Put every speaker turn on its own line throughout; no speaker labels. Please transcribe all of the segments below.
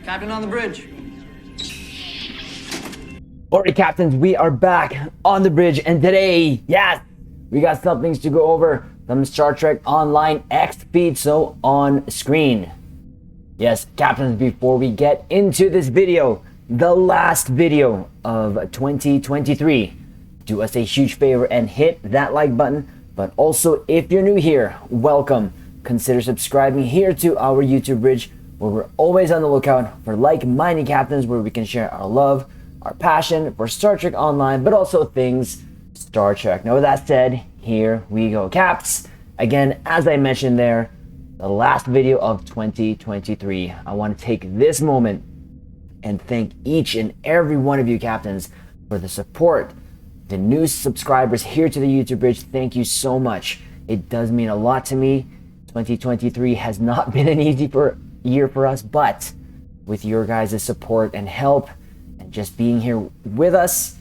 Captain on the bridge.
Alright, captains, we are back on the bridge, and today, yes, we got some things to go over from Star Trek Online X feed, so on screen. Yes, captains, before we get into this video, the last video of 2023, do us a huge favor and hit that like button. But also, if you're new here, welcome. Consider subscribing here to our YouTube bridge, where we're always on the lookout for like-minded captains, where we can share our love, our passion for Star Trek Online, but also things Star Trek. Now, with that said, here we go, Caps. Again, as I mentioned there, the last video of 2023. I want to take this moment and thank each and every one of you, captains, for the support. The new subscribers here to the YouTube bridge, thank you so much. It does mean a lot to me. 2023 has not been an easy year for us, but with your guys' support and help and just being here with us,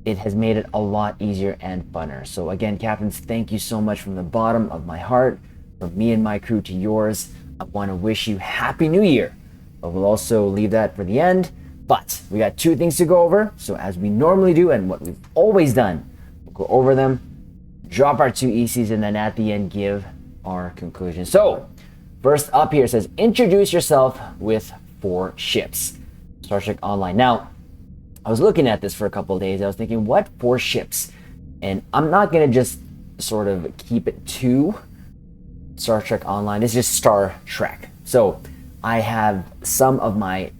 it has made it a lot easier and funner. So again, captains, thank you so much from the bottom of my heart, from me and my crew to yours. I want to wish you Happy New Year, but we'll also leave that for the end. But we got two things to go over, so as we normally do and what we've always done, we'll go over them, drop our two ECs, and then at the end give our conclusion. So first up here says, introduce yourself with 4 ships. Star Trek Online. Now, I was looking at this for a couple of days. I was thinking, what 4 ships? And I'm not going to just sort of keep it to Star Trek Online. It's just Star Trek. So I have some of my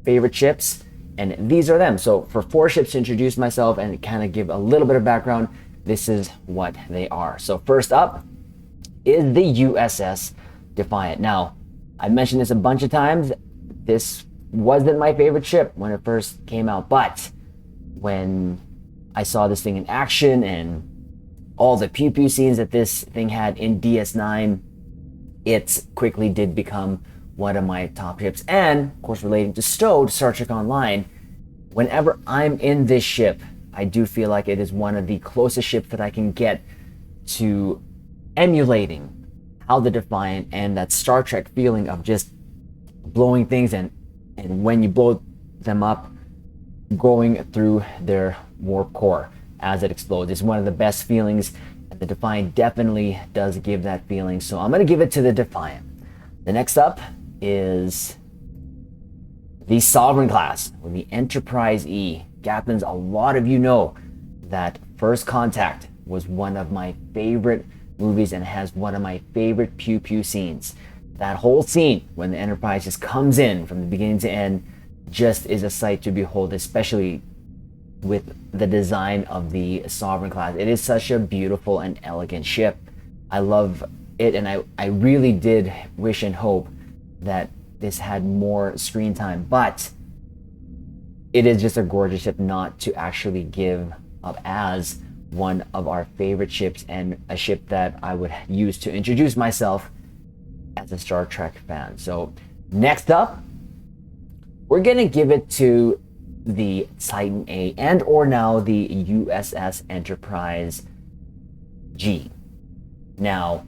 favorite ships, and these are them. So for 4 ships to introduce myself and kind of give a little bit of background, this is what they are. So first up is the USS Defiant. Now, I mentioned this a bunch of times. This wasn't my favorite ship when it first came out, but when I saw this thing in action and all the pew pew scenes that this thing had in DS9, it quickly did become one of my top ships. And of course, relating to Stowed, Star Trek Online, whenever I'm in this ship, I do feel like it is one of the closest ships that I can get to emulating how the Defiant and that Star Trek feeling of just blowing things, and when you blow them up, going through their warp core as it explodes. It's one of the best feelings, and the Defiant definitely does give that feeling. So I'm going to give it to the Defiant. The next up is the Sovereign class, or the Enterprise E. Captains, a lot of you know that First Contact was one of my favorite movies and has one of my favorite pew pew scenes. That whole scene when the Enterprise just comes in from the beginning to end just is a sight to behold, especially with the design of the Sovereign class. It is such a beautiful and elegant ship. I love it, and I really did wish and hope that this had more screen time, but it is just a gorgeous ship not to actually give up as one of our favorite ships, and a ship that I would use to introduce myself as a Star Trek fan. So next up, we're gonna give it to the Titan A, and or now the USS Enterprise G. Now,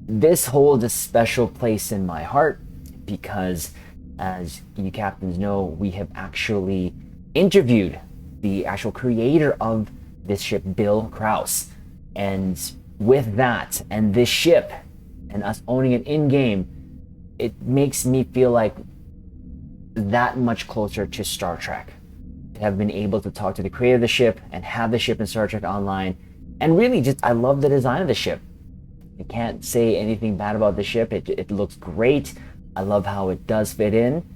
this holds a special place in my heart because, as you captains know, we have actually interviewed the actual creator of this ship, Bill Krause. And with that and this ship and us owning it in-game, it makes me feel like that much closer to Star Trek. To have been able to talk to the creator of the ship and have the ship in Star Trek Online. And really just, I love the design of the ship. I can't say anything bad about the ship. It looks great. I love how it does fit in.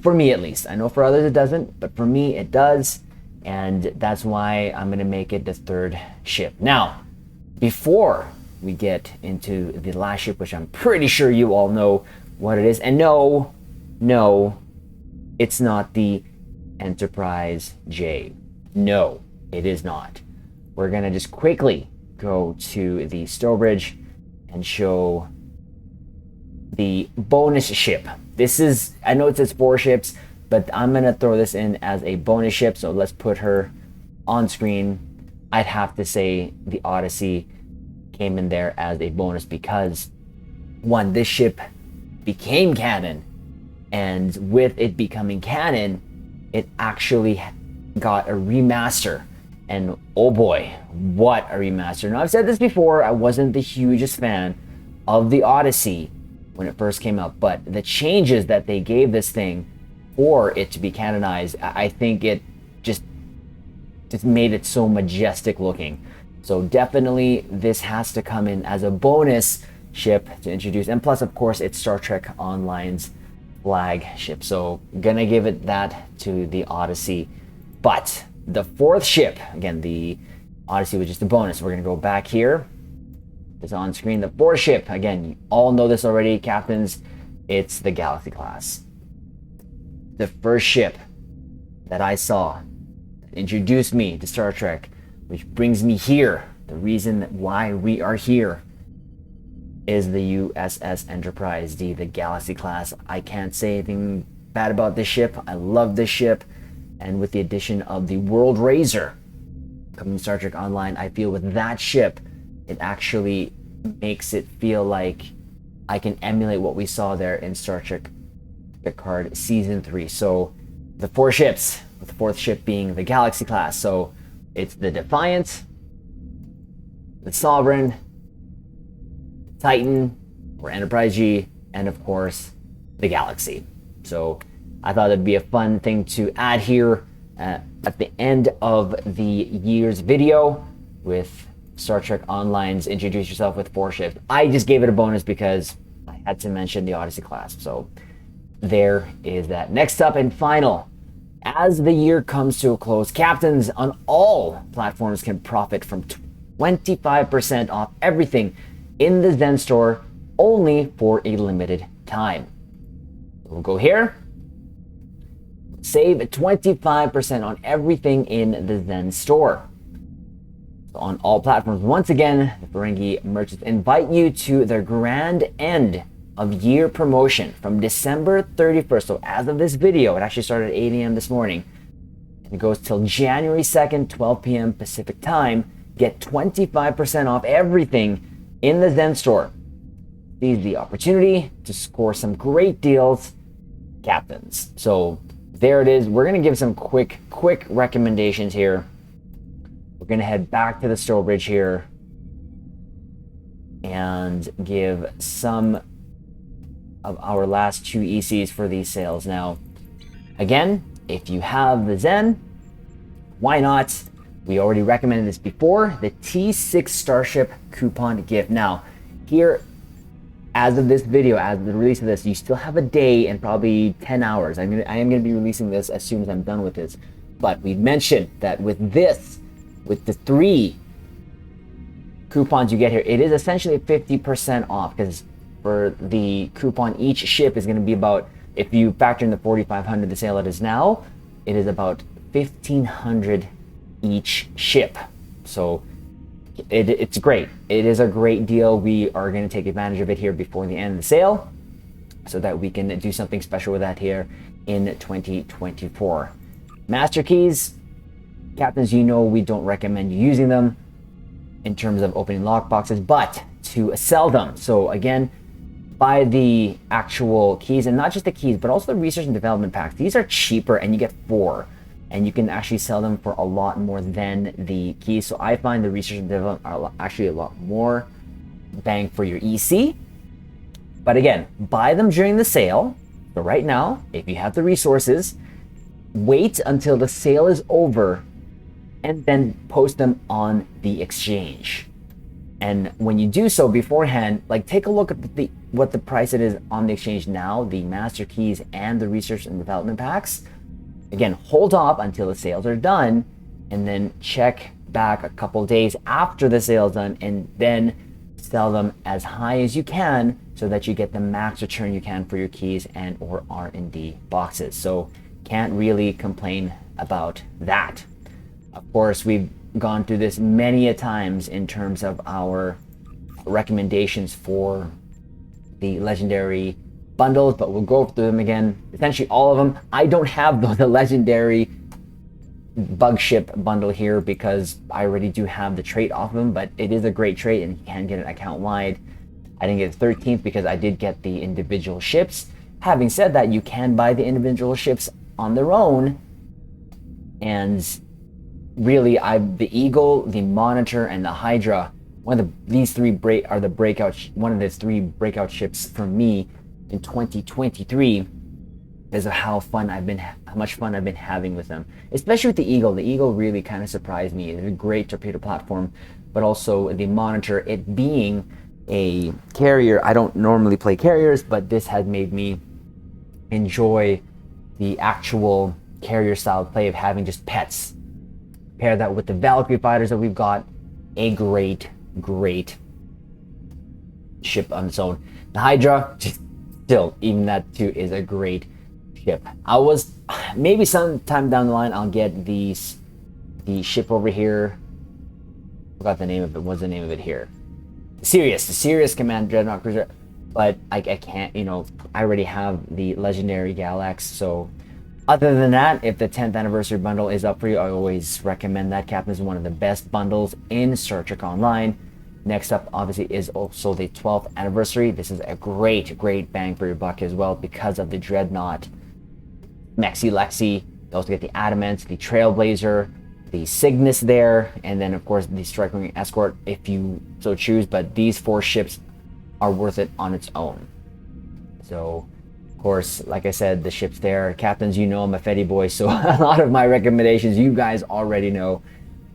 For me at least. I know for others it doesn't, but for me it does. And that's why I'm gonna make it the 3rd ship. Now, before we get into the last ship, which I'm pretty sure you all know what it is, and no, it's not the Enterprise J. No, it is not. We're gonna just quickly go to the Stowbridge and show the bonus ship. This is, I know it says 4 ships, but I'm gonna throw this in as a bonus ship, so let's put her on screen. I'd have to say the Odyssey came in there as a bonus because, one, this ship became canon And with it becoming canon, it actually got a remaster. And oh boy, what a remaster. Now, I've said this before, I wasn't the hugest fan of the Odyssey when it first came out, but the changes that they gave this thing for it to be canonized, I think it just made it so majestic looking. So definitely this has to come in as a bonus ship to introduce, and plus of course it's Star Trek Online's flagship, so gonna give it that to the Odyssey. But the fourth ship, again, the Odyssey was just a bonus. We're gonna go back here. It's on screen. The fourth ship, again, you all know this already, captains, it's the Galaxy class. The first ship that I saw that introduced me to Star Trek, which brings me here. The reason why we are here is the USS Enterprise D, the Galaxy class. I can't say anything bad about this ship. I love this ship. And with the addition of the World Razor coming to Star Trek Online, I feel with that ship, it actually makes it feel like I can emulate what we saw there in Star Trek Picard Season 3. So the four ships, with the fourth ship being the Galaxy class. So it's the Defiant, the Sovereign, Titan, or Enterprise G, and of course, the Galaxy. So I thought it'd be a fun thing to add here at the end of the year's video with Star Trek Online's Introduce Yourself with 4 ships. I just gave it a bonus because I had to mention the Odyssey class. So there is that. Next up and final, as the year comes to a close, captains on all platforms can profit from 25% off everything in the Zen store only for a limited time. We'll go here. Save 25% on everything in the Zen store. So on all platforms, once again, the Ferengi merchants invite you to their grand end of year promotion from December 31st. So as of this video, it actually started at 8 a.m. this morning. And it goes till January 2nd, 12 p.m. Pacific time. Get 25% off everything in the Zen store. Seize the opportunity to score some great deals, captains. So there it is. We're going to give some quick recommendations here. We're going to head back to the Stowbridge here and give some of our last 2 ECs for these sales. Now, again, if you have the Zen, why not? We already recommended this before, the T6 Starship coupon gift. Now, here, as of this video, as of the release of this, you still have a day and probably 10 hours. I am going to be releasing this as soon as I'm done with this. But we mentioned that with this, with the 3 coupons you get here, it is essentially 50% off, because for the coupon, each ship is going to be about, if you factor in the 4,500 the sale it is now, it is about 1,500 each ship. So it's great. It is a great deal. We are going to take advantage of it here before the end of the sale so that we can do something special with that here in 2024. Master keys, captains, you know we don't recommend using them in terms of opening lockboxes, but to sell them. So again, buy the actual keys, and not just the keys, but also the research and development packs. These are cheaper and you get 4. And you can actually sell them for a lot more than the keys. So I find the research and development are actually a lot more bang for your EC. But again, buy them during the sale. So right now, if you have the resources, wait until the sale is over and then post them on the exchange. And when you do so beforehand, like take a look at what the price it is on the exchange now, the master keys and the research and development packs. Again, hold off until the sales are done and then check back a couple days after the sale's done and then sell them as high as you can so that you get the max return you can for your keys and or R&D boxes. So can't really complain about that. Of course, we've gone through this many a times in terms of our recommendations for the legendary bundles, but we'll go through them again. Essentially all of them. I don't have the legendary bug ship bundle here because I already do have the trait off of them, but it is a great trait and you can get an account wide. I didn't get the 13th because I did get the individual ships, Having said that, you can buy the individual ships on their own, and really, the Eagle, the Monitor, and the Hydra, these three are the one of the three breakout ships for me in 2023, because of how much fun I've been having with them. Especially with the Eagle. The Eagle really kind of surprised me. It's a great torpedo platform, but also the Monitor, it being a carrier. I don't normally play carriers, but this has made me enjoy the actual carrier style play of having just pets. Pair that with the Valkyrie fighters that we've got, a great ship on its own. The Hydra, still, even that too is a great ship. Maybe sometime down the line I'll get the ship over here. Forgot the name of it. What's the name of it here? The Sirius Command Dreadnought Cruiser. But I can't, I already have the legendary Galax, so other than that, if the 10th anniversary bundle is up for you, I always recommend that. Captain is one of the best bundles in Star Trek Online. Next up, obviously, is also the 12th anniversary. This is a great bang for your buck as well because of the Dreadnought, Mexi Lexi. You also get the Adamant, the Trailblazer, the Cygnus there, and then, of course, the Strike Wing Escort if you so choose. But these 4 ships are worth it on its own. So, of course, like I said, the ships there. Captains, I'm a Fetty boy, so a lot of my recommendations, you guys already know,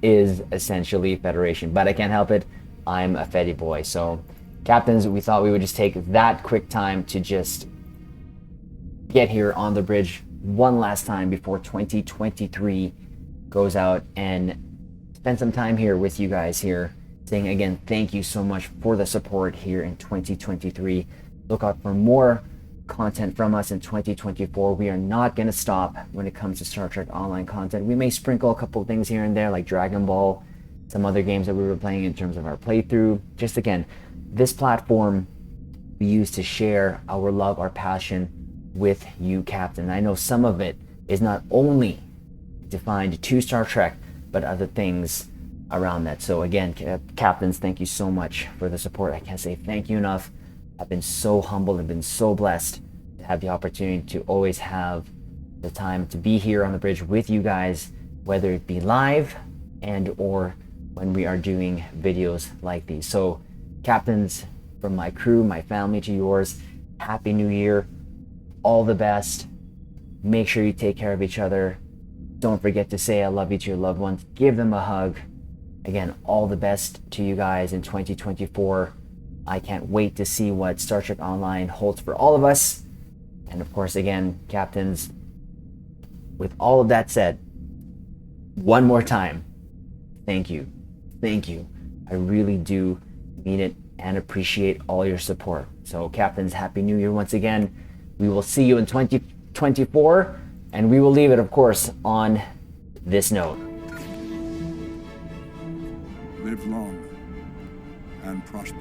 is essentially Federation. But I can't help it, I'm a Fetty boy. So, Captains, we thought we would just take that quick time to just get here on the bridge one last time before 2023 goes out and spend some time here with you guys here. Saying again, thank you so much for the support here in 2023. Look out for more content from us in 2024. We are not going to stop when it comes to Star Trek Online content. We may sprinkle a couple of things here and there like Dragon Ball, some other games that we were playing in terms of our playthrough. Just again, this platform we use to share our love, our passion with you, Captain. I know some of it is not only defined to Star Trek, but other things around that. So again, Captains, thank you so much for the support. I can't say thank you enough. I've been so humbled and been so blessed to have the opportunity to always have the time to be here on the bridge with you guys, whether it be live and or when we are doing videos like these. So Captains, from my crew, my family to yours, Happy New Year. All the best. Make sure you take care of each other. Don't forget to say I love you to your loved ones. Give them a hug. Again, all the best to you guys in 2024. I can't wait to see what Star Trek Online holds for all of us. And of course, again, Captains, with all of that said, one more time, thank you. Thank you. I really do mean it and appreciate all your support. So, Captains, Happy New Year once again. We will see you in 2024, and we will leave it, of course, on this note.
Live long and prosper.